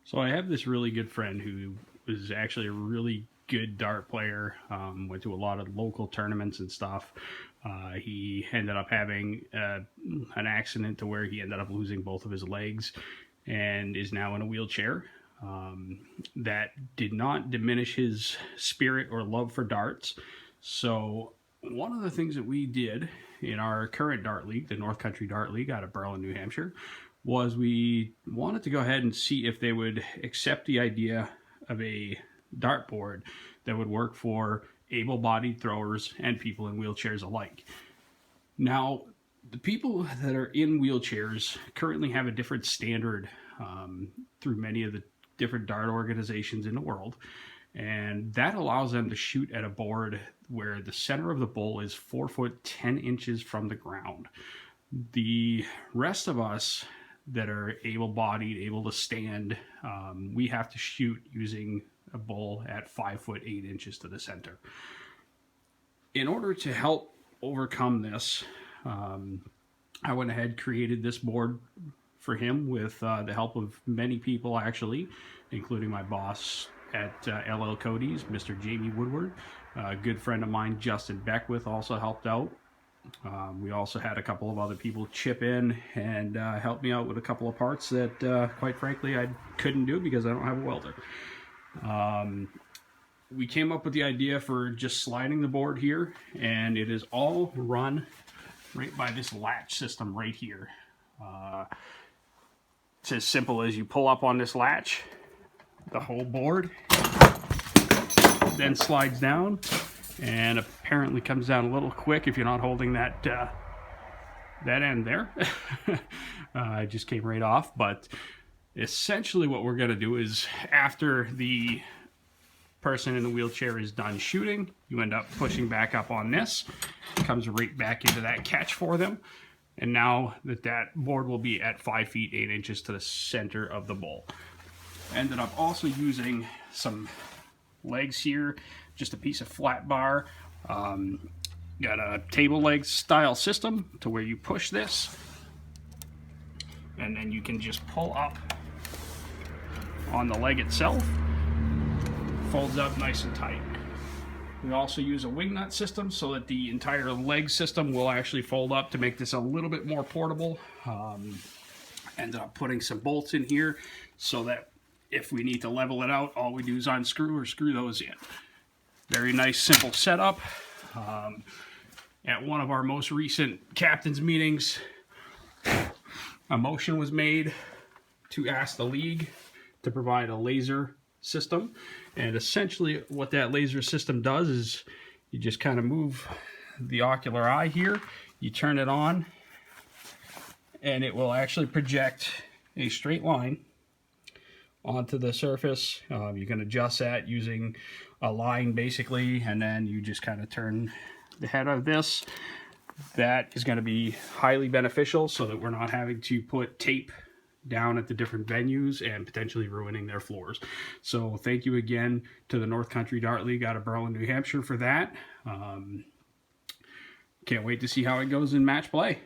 So I have this really good friend who was actually a really good dart player, went to a lot of local tournaments and stuff. He ended up having an accident to where he ended up losing both of his legs and is now in a wheelchair. That did not diminish his spirit or love for darts. So one of the things that we did in our current dart league, the North Country Dart League out of Berlin, New Hampshire, was we wanted to go ahead and see if they would accept the idea of a dartboard that would work for able-bodied throwers and people in wheelchairs alike. Now, the people that are in wheelchairs currently have a different standard through many of the different dart organizations in the world, and that allows them to shoot at a board where the center of the bowl is 4 foot 10 inches from the ground. The rest of us that are able-bodied, able to stand, we have to shoot using a bowl at 5 foot 8 inches to the center. In order to help overcome this, I went ahead and created this board for him with the help of many people, actually, including my boss at LL Cody's, Mr. Jamie Woodward. A good friend of mine, Justin Beckwith, also helped out. We also had a couple of other people chip in and help me out with a couple of parts that, quite frankly, I couldn't do because I don't have a welder. We came up with the idea for just sliding the board here, and it is all run right by this latch system right here. It's as simple as you pull up on this latch, the whole board then slides down, and apparently comes down a little quick if you're not holding that end there. It just came right off. But essentially what we're going to do is, after the person in the wheelchair is done shooting, you end up pushing back up on this. It comes right back into that catch for them. And now that board will be at 5 feet 8 inches to the center of the bowl. Ended up also using some legs here, just a piece of flat bar. Got a table leg style system to where you push this and then you can just pull up on the leg itself. Folds up nice and tight. We also use a wing nut system so that the entire leg system will actually fold up to make this a little bit more portable. Ended up putting some bolts in here so that if we need to level it out, all we do is unscrew or screw those in. Very nice, simple setup. At one of our most recent captain's meetings, a motion was made to ask the league to provide a laser system. And essentially what that laser system does is you just kind of move the ocular eye here, you turn it on, and it will actually project a straight line onto the surface. You can adjust that using a line basically, and then you just kind of turn the head of this. That is going to be highly beneficial so that we're not having to put tape down at the different venues and potentially ruining their floors. So thank you again to the North Country Dart League out of Berlin, New Hampshire for that. Can't wait to see how it goes in match play.